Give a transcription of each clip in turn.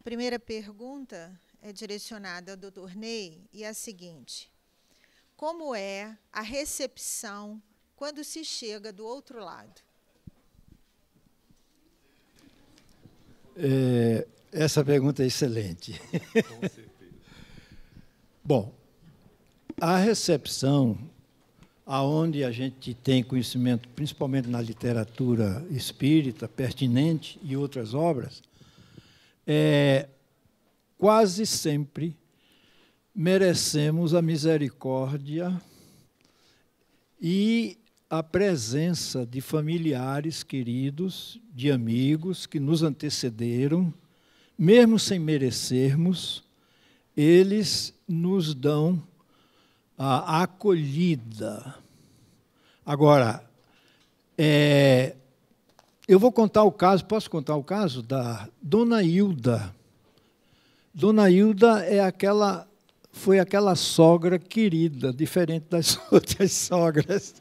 primeira pergunta é direcionada ao Dr. Ney e é a seguinte: como é a recepção quando se chega do outro lado? Essa pergunta é excelente. Com certeza. Bom, a recepção, aonde a gente tem conhecimento, principalmente na literatura espírita, pertinente e outras obras, quase sempre merecemos a misericórdia e a presença de familiares queridos, de amigos que nos antecederam, mesmo sem merecermos, eles nos dão a acolhida. Agora, eu vou contar o caso, posso contar o caso da Dona Hilda. Dona Hilda foi aquela sogra querida, diferente das outras sogras.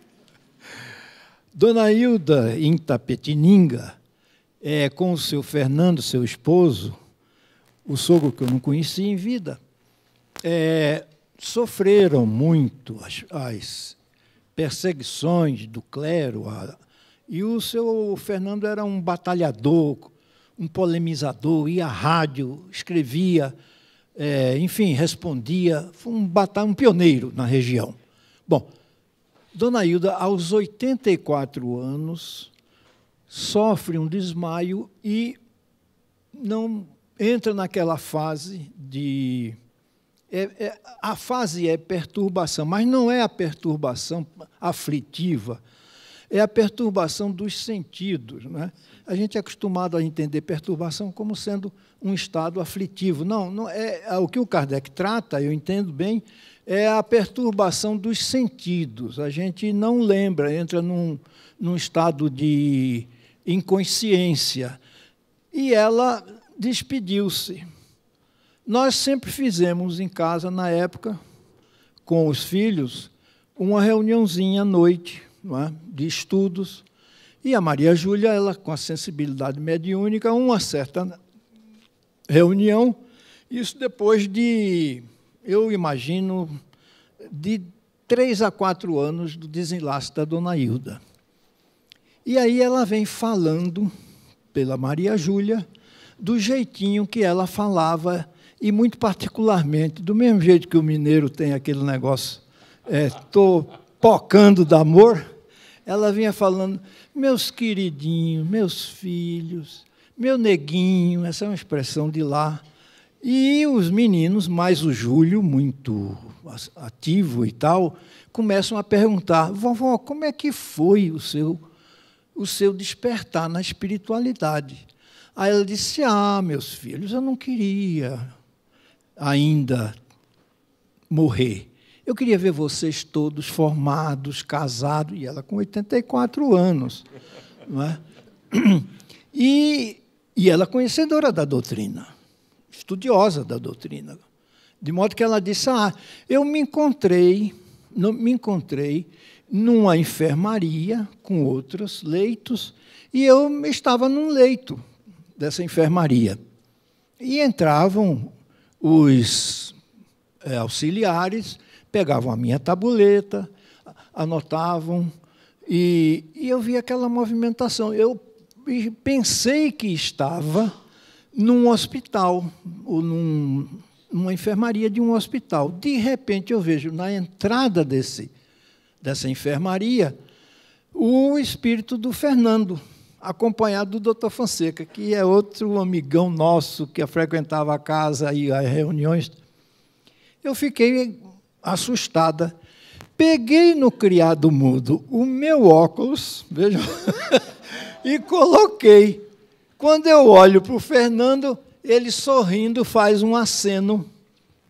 Dona Hilda, em Tapetininga, com o seu Fernando, seu esposo, o sogro que eu não conheci em vida, sofreram muito as perseguições do clero, e o seu Fernando era um batalhador, um polemizador, ia à rádio, escrevia, enfim, respondia, foi um pioneiro na região. Bom, Dona Hilda, aos 84 anos, sofre um desmaio e não entra naquela fase de... a fase é perturbação, mas não é a perturbação aflitiva, é a perturbação dos sentidos, né? A gente é acostumado a entender perturbação como sendo um estado aflitivo. Não é o que o Kardec trata, eu entendo bem, é a perturbação dos sentidos. A gente não lembra, entra num estado de inconsciência. E ela despediu-se. Nós sempre fizemos em casa, na época, com os filhos, uma reuniãozinha à noite, não é, de estudos. E a Maria Júlia, ela, com a sensibilidade mediúnica, uma certa reunião, isso depois de, eu imagino, de 3 a 4 anos do desenlace da Dona Hilda. E aí ela vem falando, pela Maria Júlia, do jeitinho que ela falava, e muito particularmente, do mesmo jeito que o mineiro tem aquele negócio, estou pocando de amor, ela vinha falando, meus queridinhos, meus filhos, meu neguinho, essa é uma expressão de lá. E os meninos, mais o Júlio, muito ativo e tal, começam a perguntar, vovó, como é que foi o seu despertar na espiritualidade? Aí ela disse, meus filhos, eu não queria ainda morrer. Eu queria ver vocês todos formados, casados, e ela com 84 anos. Não é? E ela conhecedora da doutrina, estudiosa da doutrina. De modo que ela disse, eu me encontrei numa enfermaria com outros leitos, e eu estava num leito dessa enfermaria. E entravam os auxiliares, pegavam a minha tabuleta, anotavam, e eu vi aquela movimentação. Eu pensei que estava num hospital, ou numa enfermaria de um hospital. De repente, eu vejo na entrada dessa enfermaria o espírito do Fernando, acompanhado do Dr. Fonseca, que é outro amigão nosso que frequentava a casa e as reuniões. Eu fiquei assustada. Peguei no criado mudo o meu óculos, veja, e coloquei. Quando eu olho para o Fernando, ele sorrindo faz um aceno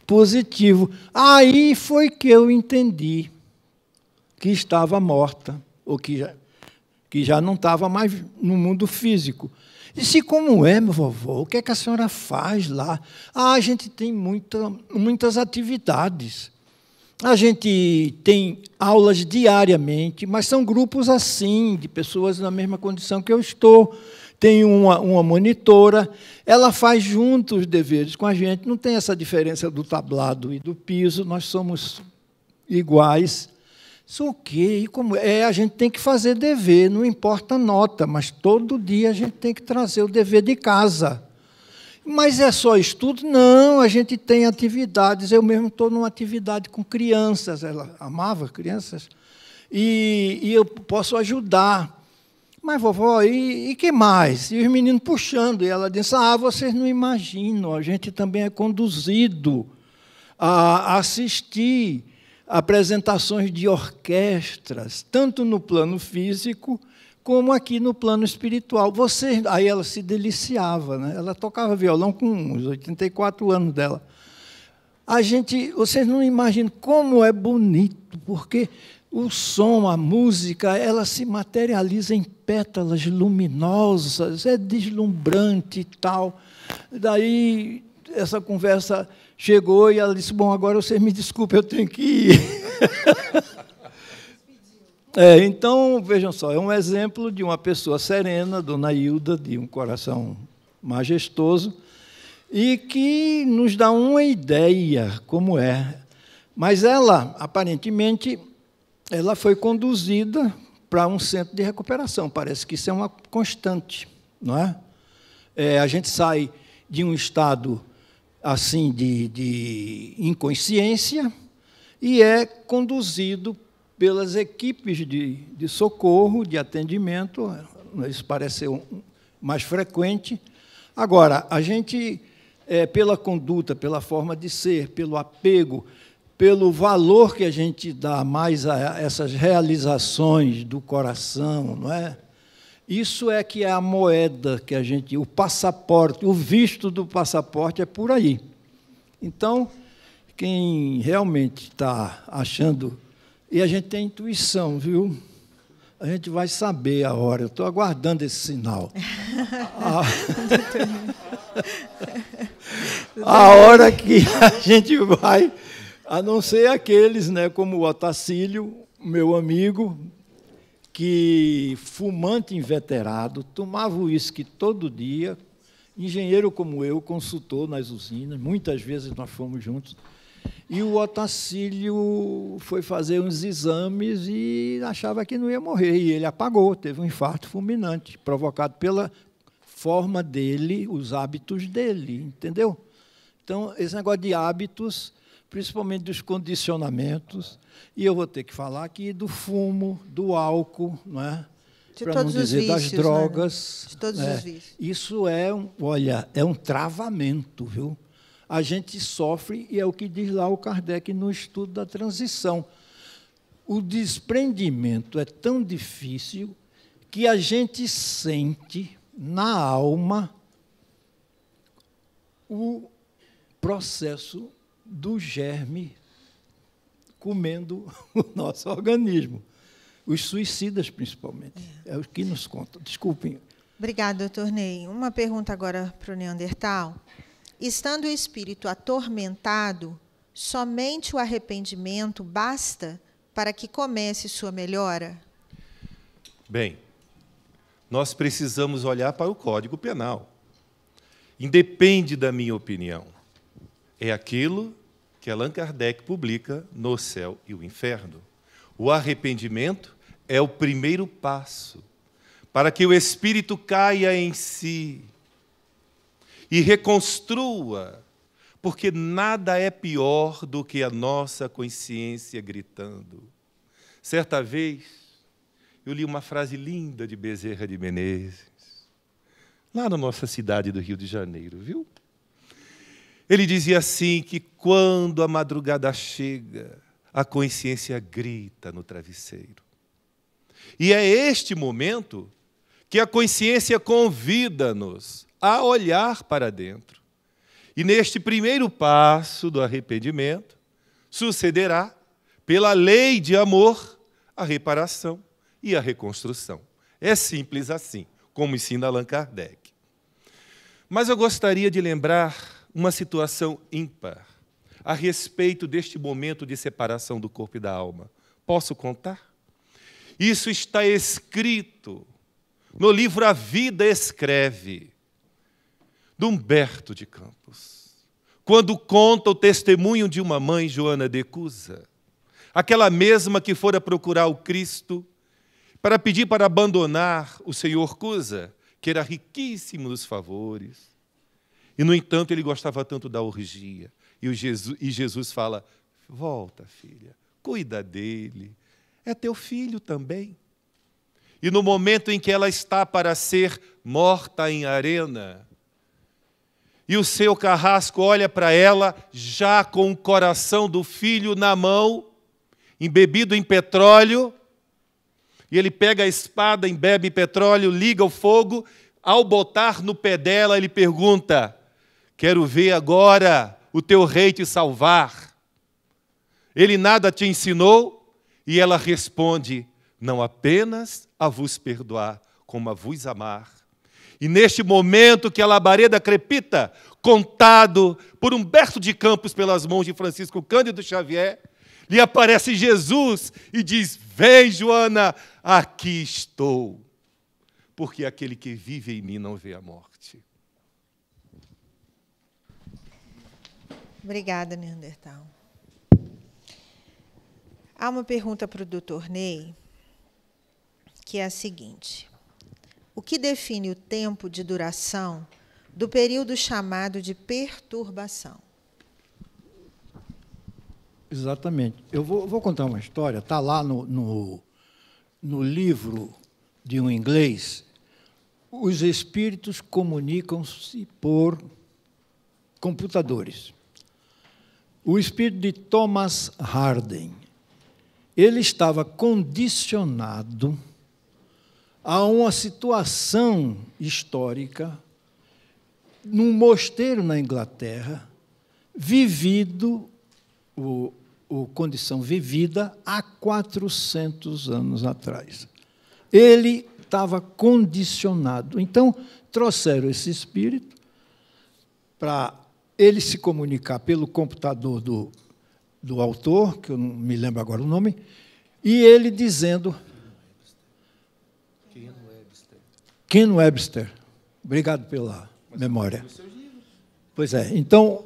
positivo. Aí foi que eu entendi que estava morta, ou que já não estava mais no mundo físico. Disse, como é, meu vovô? O que é que a senhora faz lá? A gente tem muitas atividades. A gente tem aulas diariamente, mas são grupos assim, de pessoas na mesma condição que eu estou. tem uma monitora, ela faz junto os deveres com a gente, não tem essa diferença do tablado e do piso, nós somos iguais. Isso ok, como a gente tem que fazer dever, não importa a nota, mas todo dia a gente tem que trazer o dever de casa. Mas é só estudo? Não, a gente tem atividades. Eu mesmo estou numa atividade com crianças, ela amava crianças, e eu posso ajudar. Mas, vovó, e que mais? E os meninos puxando, e ela disse, vocês não imaginam, a gente também é conduzido a assistir apresentações de orquestras, tanto no plano físico, como aqui no plano espiritual. Aí ela se deliciava, né? Ela tocava violão com uns 84 anos dela. Vocês não imaginam como é bonito, porque o som, a música, ela se materializa em pétalas luminosas, é deslumbrante e tal. Daí, essa conversa chegou e ela disse, bom, agora vocês me desculpem, eu tenho que ir. Então, vejam só, é um exemplo de uma pessoa serena, Dona Hilda, de um coração majestoso, e que nos dá uma ideia como é. Mas ela, aparentemente, ela foi conduzida para um centro de recuperação. Parece que isso é uma constante, não é? A gente sai de um estado assim de inconsciência e é conduzido pelas equipes de socorro, de atendimento, isso parece ser mais frequente. Agora, a gente, pela conduta, pela forma de ser, pelo apego, pelo valor que a gente dá mais a essas realizações do coração, não é? Isso é que é a moeda que a gente, o passaporte, o visto do passaporte é por aí. Então, quem realmente está achando... E a gente tem intuição, viu? A gente vai saber a hora. Eu estou aguardando esse sinal. A hora que a gente vai, a não ser aqueles, né, como o Otacílio, meu amigo, que, fumante inveterado, tomava uísque todo dia, engenheiro como eu, consultor nas usinas, muitas vezes nós fomos juntos, e o Otacílio foi fazer uns exames e achava que não ia morrer, e ele apagou, teve um infarto fulminante, provocado pela forma dele, os hábitos dele, entendeu? Então, esse negócio de hábitos, principalmente dos condicionamentos, e eu vou ter que falar aqui do fumo, do álcool, não é? Para não dizer vícios, das drogas. Né? De todos os vícios. Isso é um travamento, viu? A gente sofre, e é o que diz lá o Kardec no estudo da transição. O desprendimento é tão difícil que a gente sente na alma o processo do germe comendo o nosso organismo. Os suicidas, principalmente. É o que nos contam. Desculpem. Obrigada, doutor Ney. Uma pergunta agora para o Neandertal. Estando o espírito atormentado, somente o arrependimento basta para que comece sua melhora? Bem, nós precisamos olhar para o Código Penal. Independe da minha opinião. É aquilo que Allan Kardec publica no Céu e o Inferno. O arrependimento é o primeiro passo para que o espírito caia em si e reconstrua, porque nada é pior do que a nossa consciência gritando. Certa vez, eu li uma frase linda de Bezerra de Menezes, lá na nossa cidade do Rio de Janeiro, viu? Ele dizia assim, que quando a madrugada chega, a consciência grita no travesseiro. E é este momento que a consciência convida-nos a olhar para dentro. E neste primeiro passo do arrependimento, sucederá, pela lei de amor, a reparação e a reconstrução. É simples assim, como ensina Allan Kardec. Mas eu gostaria de lembrar uma situação ímpar a respeito deste momento de separação do corpo e da alma. Posso contar? Isso está escrito no livro A Vida Escreve, de Humberto de Campos, quando conta o testemunho de uma mãe, Joana de Cusa, aquela mesma que fora procurar o Cristo para pedir para abandonar o senhor Cusa, que era riquíssimo nos favores. E, no entanto, ele gostava tanto da orgia. E Jesus fala, volta, filha, cuida dele, é teu filho também. E no momento em que ela está para ser morta em arena, e o seu carrasco olha para ela, já com o coração do filho na mão, embebido em petróleo, e ele pega a espada, embebe petróleo, liga o fogo, ao botar no pé dela, ele pergunta, quero ver agora o teu rei te salvar. Ele nada te ensinou? E ela responde, não apenas a vos perdoar, como a vos amar. E neste momento que a labareda crepita, contado por Humberto de Campos pelas mãos de Francisco Cândido Xavier, lhe aparece Jesus e diz, vem, Joana, aqui estou. Porque aquele que vive em mim não vê a morte. Obrigada, Neandertal. Há uma pergunta para o Dr. Ney, que é a seguinte. O que define o tempo de duração do período chamado de perturbação? Exatamente. Eu vou contar uma história, está lá no livro de um inglês, os espíritos comunicam-se por computadores. O espírito de Thomas Harden, ele estava condicionado a uma situação histórica num mosteiro na Inglaterra, condição vivida há 400 anos atrás. Ele estava condicionado. Então, trouxeram esse espírito para ele se comunicar pelo computador do autor, que eu não me lembro agora o nome, e ele dizendo... Ken Webster. Obrigado pela memória. Pois é. Então,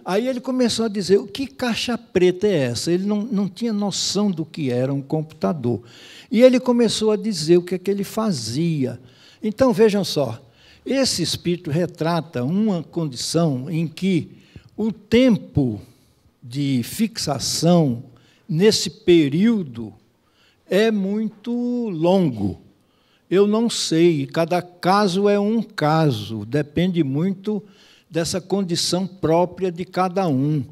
aí ele começou a dizer, o que caixa preta é essa? Ele não tinha noção do que era um computador. E ele começou a dizer o que é que ele fazia. Então, vejam só, esse espírito retrata uma condição em que o tempo de fixação nesse período é muito longo. Eu não sei, cada caso é um caso, depende muito dessa condição própria de cada um,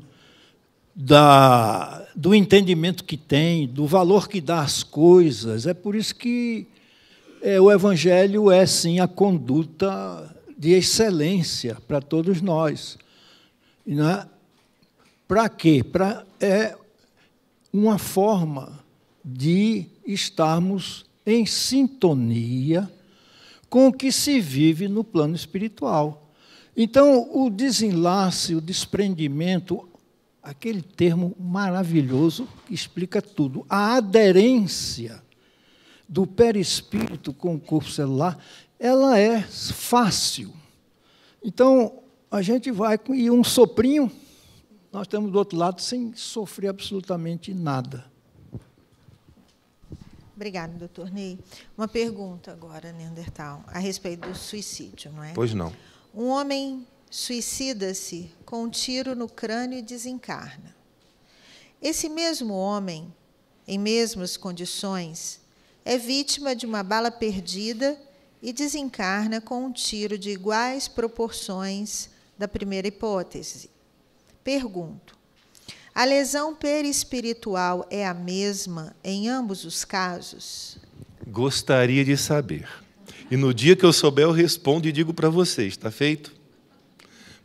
do entendimento que tem, do valor que dá às coisas. É por isso que o Evangelho é, sim, a conduta de excelência para todos nós. Para quê? É uma forma de estarmos em sintonia com o que se vive no plano espiritual. Então, o desenlace, o desprendimento, aquele termo maravilhoso que explica tudo, a aderência do perispírito com o corpo celular, ela é fácil. Então, a gente vai e um soprinho, nós estamos do outro lado sem sofrer absolutamente nada. Obrigada, doutor Ney. Uma pergunta agora, Neandertal, a respeito do suicídio, não é? Pois não. Um homem suicida-se com um tiro no crânio e desencarna. Esse mesmo homem, em mesmas condições, é vítima de uma bala perdida e desencarna com um tiro de iguais proporções da primeira hipótese. Pergunto, a lesão perispiritual é a mesma em ambos os casos? Gostaria de saber. E no dia que eu souber, eu respondo e digo para vocês, está feito?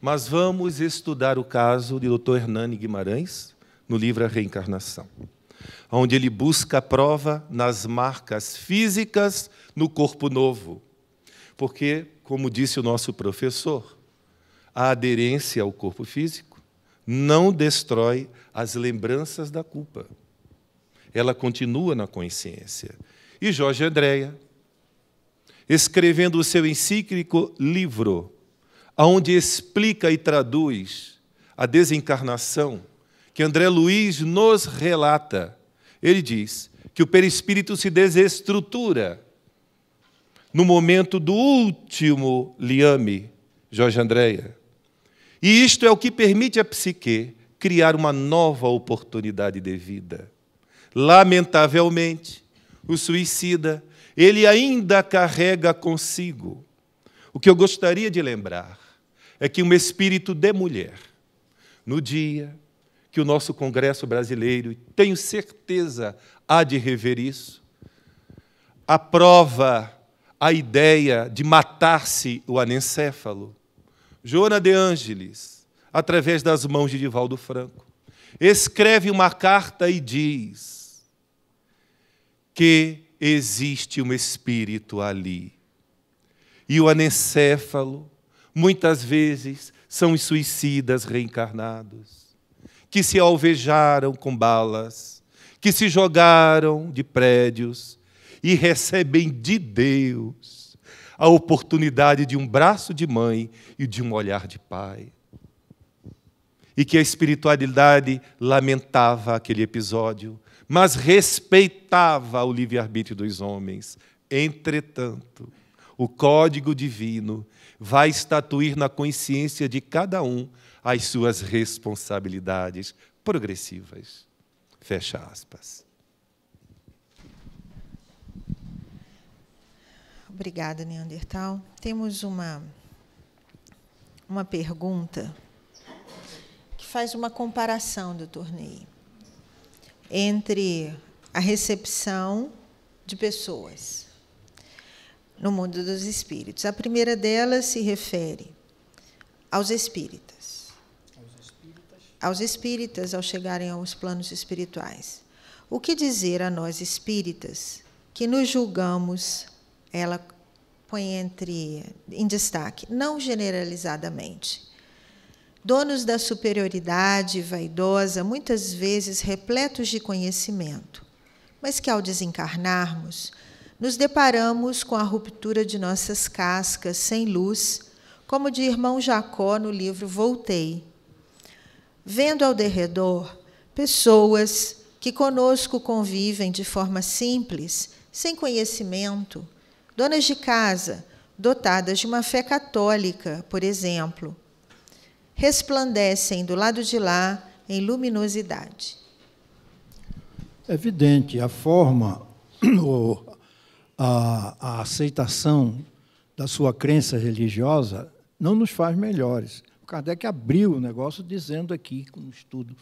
Mas vamos estudar o caso de Dr. Hernani Guimarães, no livro A Reencarnação, onde ele busca a prova nas marcas físicas no corpo novo. Porque, como disse o nosso professor, a aderência ao corpo físico não destrói as lembranças da culpa. Ela continua na consciência. E Jorge Andréa, escrevendo o seu encíclico livro, onde explica e traduz a desencarnação, que André Luiz nos relata. Ele diz que o perispírito se desestrutura no momento do último liame, Jorge Andréa. E isto é o que permite à psique criar uma nova oportunidade de vida. Lamentavelmente, o suicida, ele ainda carrega consigo. O que eu gostaria de lembrar é que um espírito de mulher, no dia que o nosso Congresso brasileiro, tenho certeza, há de rever isso, aprova a ideia de matar-se o anencéfalo, Joana de Ângeles, através das mãos de Divaldo Franco, escreve uma carta e diz que existe um espírito ali. E o anencéfalo, muitas vezes, são os suicidas reencarnados, que se alvejaram com balas, que se jogaram de prédios e recebem de Deus a oportunidade de um braço de mãe e de um olhar de pai. E que a espiritualidade lamentava aquele episódio, mas respeitava o livre-arbítrio dos homens. Entretanto, o código divino vai estatuir na consciência de cada um as suas responsabilidades progressivas. Fecha aspas. Obrigada, Neandertal. Temos uma pergunta que faz uma comparação, doutor Ney, entre a recepção de pessoas no mundo dos espíritos. A primeira delas se refere aos espíritas. Aos espíritas, ao chegarem aos planos espirituais. O que dizer a nós espíritas que nos julgamos, ela põe em destaque, não generalizadamente, donos da superioridade vaidosa, muitas vezes repletos de conhecimento, mas que, ao desencarnarmos, nos deparamos com a ruptura de nossas cascas sem luz, como de irmão Jacó no livro Voltei, vendo ao derredor pessoas que conosco convivem de forma simples, sem conhecimento, donas de casa, dotadas de uma fé católica, por exemplo, resplandecem do lado de lá em luminosidade. É evidente, a forma, a aceitação da sua crença religiosa não nos faz melhores. O Kardec abriu o negócio dizendo aqui, no estudo,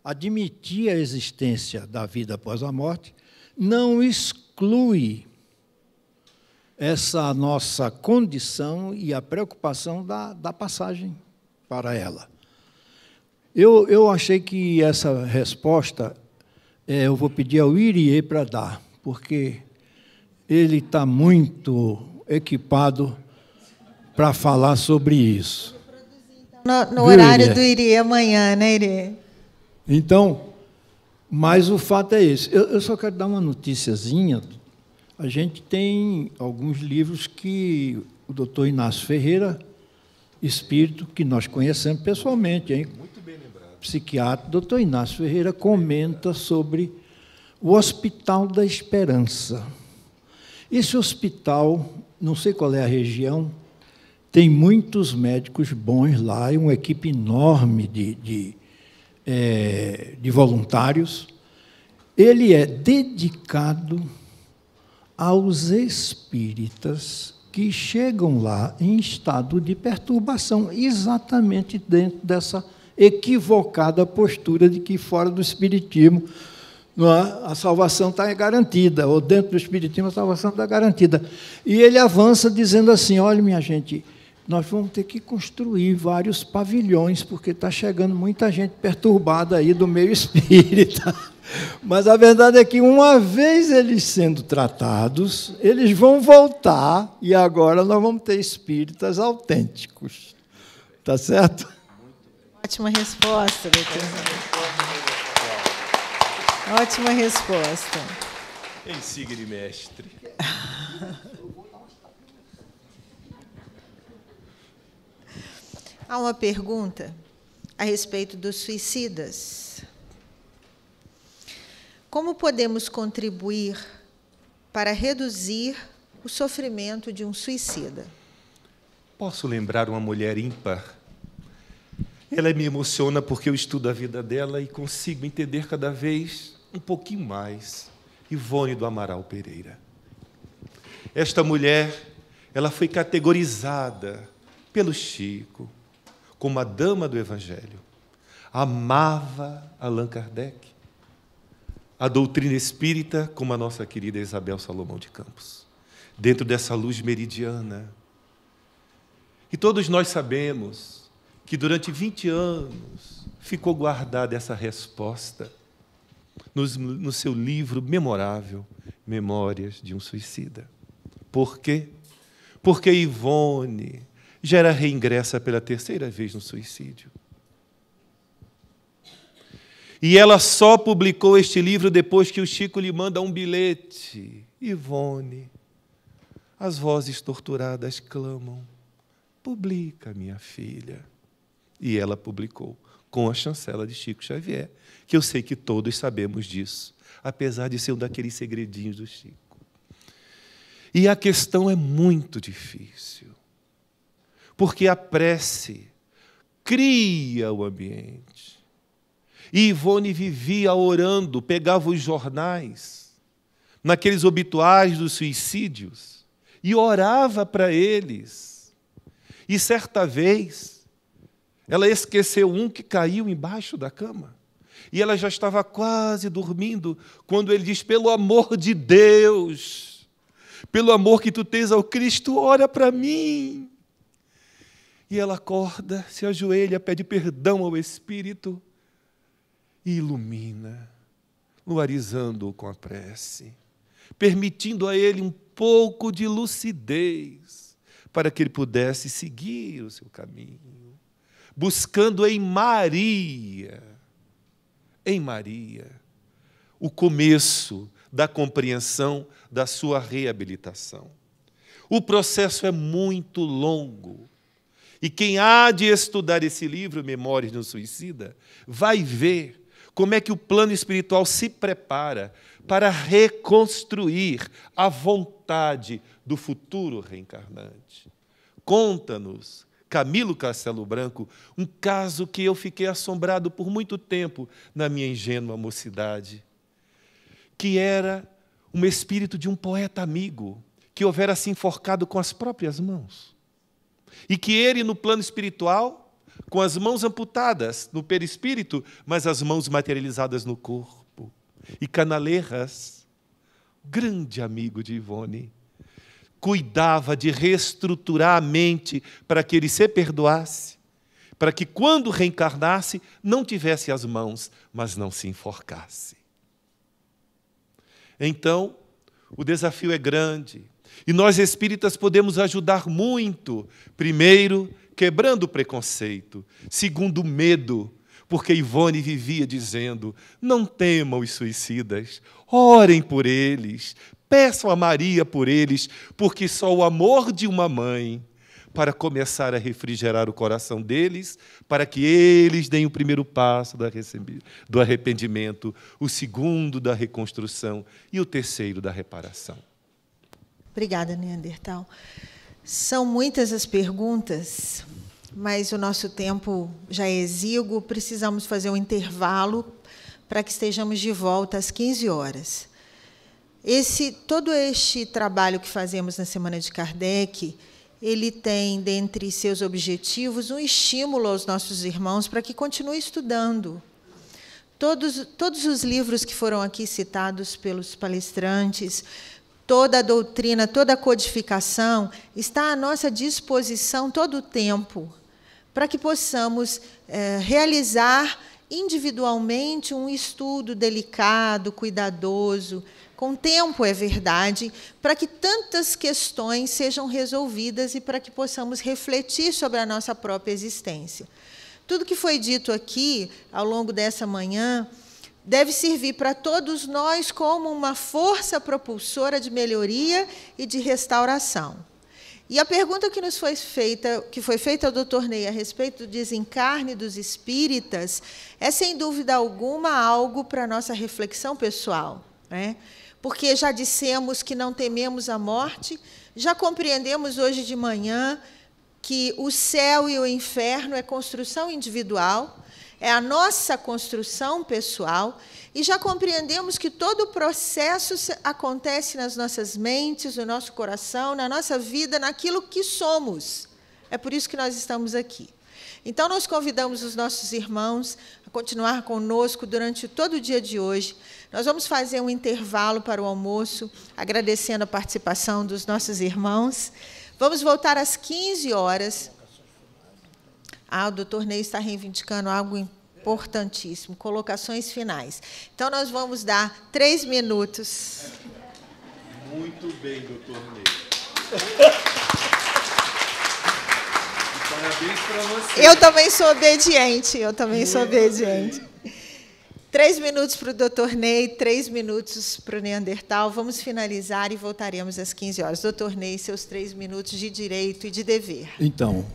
admitir a existência da vida após a morte não exclui essa nossa condição e a preocupação da passagem para ela. Eu achei que essa resposta eu vou pedir ao Irie para dar, porque ele está muito equipado para falar sobre isso. No horário do Irie amanhã, né, Irie? Então, mas o fato é esse. Eu só quero dar uma noticiazinha. A gente tem alguns livros que o doutor Inácio Ferreira, espírito, que nós conhecemos pessoalmente, hein? Muito bem lembrado. Psiquiatra, doutor Inácio Ferreira comenta sobre o Hospital da Esperança. Esse hospital, não sei qual é a região, tem muitos médicos bons lá, e uma equipe enorme de voluntários. Ele é dedicado aos espíritas que chegam lá em estado de perturbação, exatamente dentro dessa equivocada postura de que fora do espiritismo a salvação está garantida, ou dentro do espiritismo a salvação está garantida. E ele avança dizendo assim, olha, minha gente, nós vamos ter que construir vários pavilhões, porque está chegando muita gente perturbada aí do meio espírita. Mas a verdade é que, uma vez eles sendo tratados, eles vão voltar, e agora nós vamos ter espíritas autênticos. Está certo? Ótima resposta, doutor. Ótima resposta. Insigne mestre. Há uma pergunta a respeito dos suicidas. Como podemos contribuir para reduzir o sofrimento de um suicida? Posso lembrar uma mulher ímpar. Ela me emociona porque eu estudo a vida dela e consigo entender cada vez um pouquinho mais. Ivone do Amaral Pereira. Esta mulher, ela foi categorizada pelo Chico como a dama do Evangelho. Amava Allan Kardec, a doutrina espírita, como a nossa querida Isabel Salomão de Campos, dentro dessa luz meridiana. E todos nós sabemos que durante 20 anos ficou guardada essa resposta no seu livro memorável, Memórias de um Suicida. Por quê? Porque Ivone já era reingressa pela 3ª vez no suicídio. E ela só publicou este livro depois que o Chico lhe manda um bilhete. Ivone, as vozes torturadas clamam, publica, minha filha. E ela publicou, com a chancela de Chico Xavier, que eu sei que todos sabemos disso, apesar de ser um daqueles segredinhos do Chico. E a questão é muito difícil, porque a prece cria o ambiente. E Ivone vivia orando, pegava os jornais, naqueles obituários dos suicídios, e orava para eles. E certa vez, ela esqueceu um que caiu embaixo da cama. E ela já estava quase dormindo, quando ele diz, pelo amor de Deus, pelo amor que tu tens ao Cristo, ora para mim. E ela acorda, se ajoelha, pede perdão ao Espírito e ilumina, luarizando-o com a prece, permitindo a ele um pouco de lucidez para que ele pudesse seguir o seu caminho, buscando em Maria, o começo da compreensão da sua reabilitação. O processo é muito longo. E quem há de estudar esse livro, Memórias de um Suicida, vai ver como é que o plano espiritual se prepara para reconstruir a vontade do futuro reencarnante. Conta-nos, Camilo Castelo Branco, um caso que eu fiquei assombrado por muito tempo na minha ingênua mocidade, que era um espírito de um poeta amigo que houvera se enforcado com as próprias mãos. E que ele, no plano espiritual, com as mãos amputadas no perispírito, mas as mãos materializadas no corpo. E Canaleiras, grande amigo de Ivone, cuidava de reestruturar a mente para que ele se perdoasse, para que, quando reencarnasse, não tivesse as mãos, mas não se enforcasse. Então, o desafio é grande. E nós, espíritas, podemos ajudar muito. Primeiro, quebrando o preconceito. Segundo, o medo. Porque Ivone vivia dizendo, não temam os suicidas, orem por eles, peçam a Maria por eles, porque só o amor de uma mãe para começar a refrigerar o coração deles, para que eles deem o primeiro passo do arrependimento, o segundo da reconstrução e o terceiro da reparação. Obrigada, Neandertal. São muitas as perguntas, mas o nosso tempo já é exíguo, precisamos fazer um intervalo para que estejamos de volta às 15 horas. Todo este trabalho que fazemos na Semana de Kardec, ele tem, dentre seus objetivos, um estímulo aos nossos irmãos para que continuem estudando. Todos os livros que foram aqui citados pelos palestrantes, toda a doutrina, toda a codificação está à nossa disposição todo o tempo, para que possamos realizar individualmente um estudo delicado, cuidadoso, com tempo, é verdade, para que tantas questões sejam resolvidas e para que possamos refletir sobre a nossa própria existência. Tudo que foi dito aqui, ao longo dessa manhã, deve servir para todos nós como uma força propulsora de melhoria e de restauração. E a pergunta que foi feita ao Dr. Ney a respeito do desencarne dos espíritas é, sem dúvida alguma, algo para a nossa reflexão pessoal, né? Porque já dissemos que não tememos a morte, já compreendemos hoje de manhã que o céu e o inferno é construção individual, é a nossa construção pessoal, e já compreendemos que todo o processo acontece nas nossas mentes, no nosso coração, na nossa vida, naquilo que somos. É por isso que nós estamos aqui. Então, nós convidamos os nossos irmãos a continuar conosco durante todo o dia de hoje. Nós vamos fazer um intervalo para o almoço, agradecendo a participação dos nossos irmãos. Vamos voltar às 15 horas. O doutor Ney está reivindicando algo importantíssimo, colocações finais. Então, nós vamos dar 3 minutos. Muito bem, doutor Ney. Parabéns para você. Eu também sou obediente, 3 minutos para o doutor Ney, 3 minutos para o Neandertal. Vamos finalizar e voltaremos às 15 horas. Doutor Ney, seus 3 minutos de direito e de dever. Então,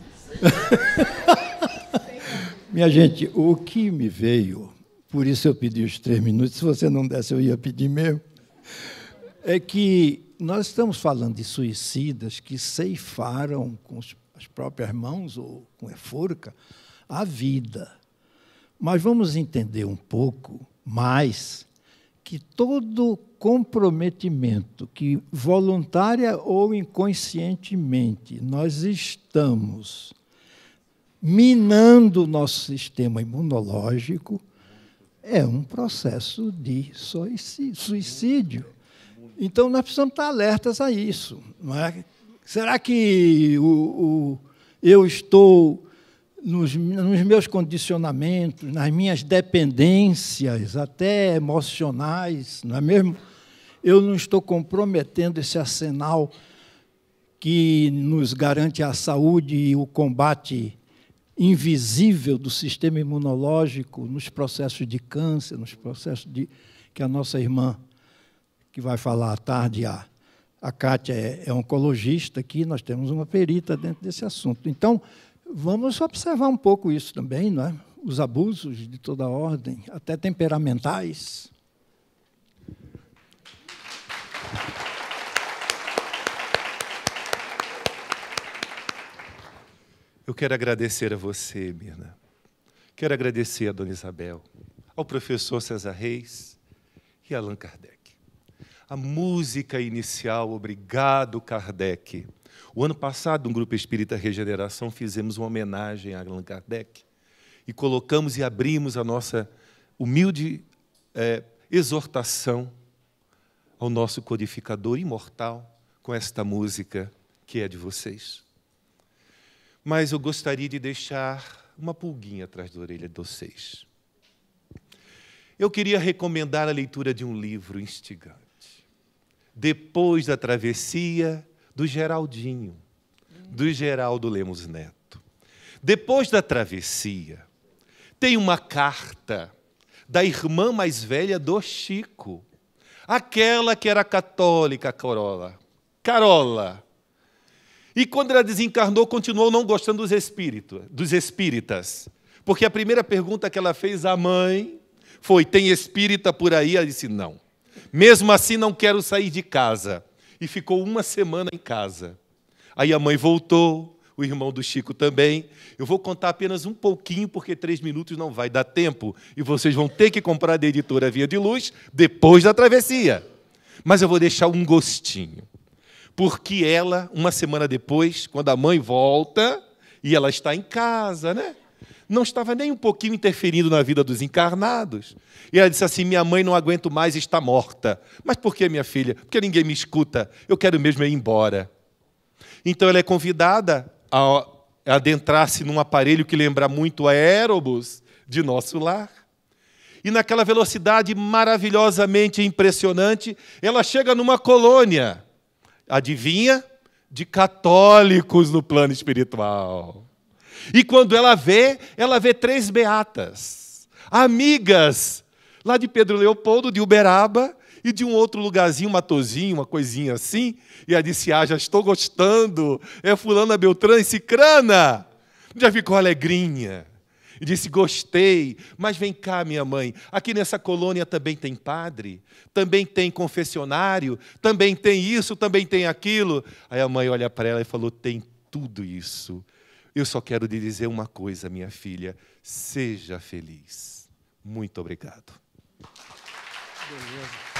minha gente, o que me veio, por isso eu pedi os 3 minutos, se você não desse eu ia pedir mesmo, é que nós estamos falando de suicidas que ceifaram com as próprias mãos ou com a forca a vida. Mas vamos entender um pouco mais que todo comprometimento que, voluntária ou inconscientemente, nós estamos minando o nosso sistema imunológico, é um processo de suicídio. Então, nós precisamos estar alertas a isso. Não é? Será que eu estou nos meus condicionamentos, nas minhas dependências, até emocionais, não é mesmo? Eu não estou comprometendo esse arsenal que nos garante a saúde e o combate invisível do sistema imunológico nos processos de câncer, nos processos que a nossa irmã, que vai falar à tarde, a Kátia é oncologista aqui, nós temos uma perita dentro desse assunto. Então, vamos observar um pouco isso também, não é? Os abusos de toda ordem, até temperamentais. Eu quero agradecer a você, Mirna. Quero agradecer a dona Isabel, ao professor César Reis e a Allan Kardec. A música inicial, obrigado, Kardec. O ano passado, no Grupo Espírita Regeneração, fizemos uma homenagem a Allan Kardec e colocamos e abrimos a nossa humilde exortação ao nosso codificador imortal com esta música que é de vocês. Mas eu gostaria de deixar uma pulguinha atrás da orelha de vocês. Eu queria recomendar a leitura de um livro instigante. Depois da Travessia, do Geraldinho, do Geraldo Lemos Neto. Depois da Travessia, tem uma carta da irmã mais velha do Chico, aquela que era católica, Carola. E quando ela desencarnou, continuou não gostando dos espíritas. Porque a primeira pergunta que ela fez à mãe foi: tem espírita por aí? Ela disse: não. Mesmo assim, não quero sair de casa. E ficou 1 semana em casa. Aí a mãe voltou, o irmão do Chico também. Eu vou contar apenas um pouquinho, porque 3 minutos não vai dar tempo. E vocês vão ter que comprar da editora Via de Luz depois da travessia. Mas eu vou deixar um gostinho. Porque ela, 1 semana depois, quando a mãe volta, e ela está em casa, né? Não estava nem um pouquinho interferindo na vida dos encarnados. E ela disse assim: minha mãe não aguento mais, está morta. Mas por que, minha filha? Porque ninguém me escuta, eu quero mesmo ir embora. Então ela é convidada a adentrar-se num aparelho que lembra muito a aerobus de nosso lar. E naquela velocidade maravilhosamente impressionante, ela chega numa colônia, adivinha? De católicos no plano espiritual. E quando ela vê 3 beatas, amigas, lá de Pedro Leopoldo, de Uberaba, E de um outro lugarzinho, uma tozinha, uma coisinha assim, e ela disse, já estou gostando, é fulana, beltrana e cicrana. Já ficou alegrinha. E disse, gostei, mas vem cá, minha mãe, aqui nessa colônia também tem padre, também tem confessionário, também tem isso, também tem aquilo. Aí a mãe olha para ela e falou, tem tudo isso. Eu só quero lhe dizer uma coisa, minha filha, seja feliz. Muito obrigado. Beleza.